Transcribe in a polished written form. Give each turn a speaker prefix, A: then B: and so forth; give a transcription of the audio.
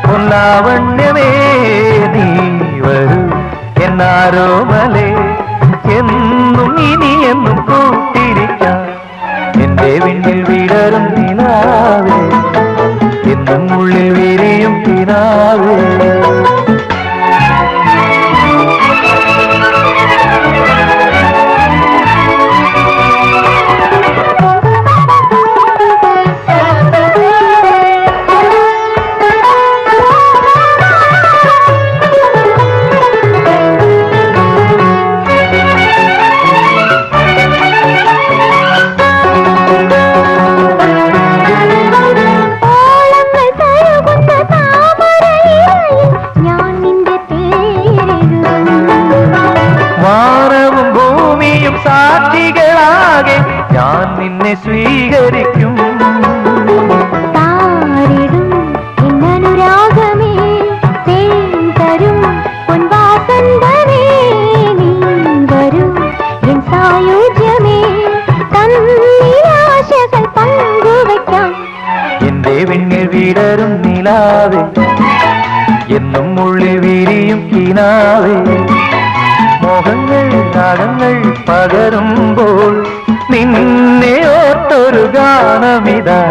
A: പൊന്നാവണ്യമേ നീ വരൂ എന്നാരോമലേ എന്നും ഇനിയെന്നും കൂട്ടിരിക്കാം എന്റെ വിണ്ണിൽ വിടരും നിലാവേ എന്നും ഉള്ളിൽ വിരിയും കിനാവേ സാക്ഷികളാകെ ഞാൻ നിന്നെ സ്വീകരിക്കും
B: താരിടും എന്നനുരാഗമേ തേൻ തരും പൊൻവാസന്തമേ നീ വരൂ എൻ സായുജ്യമേ തന്നിലാശകൾ പങ്കുവയ്ക്കാം
A: എന്റെ വിണ്ണിൽ വിടരും നിലാവേ എന്നും ഉള്ളിൽ വിരിയും കിനാവേ മോഹങ്ങൾ താളങ്ങൾ പകരുമ്പോൾ നിന്നെ ഓർത്തൊരു ഗാനമിതാ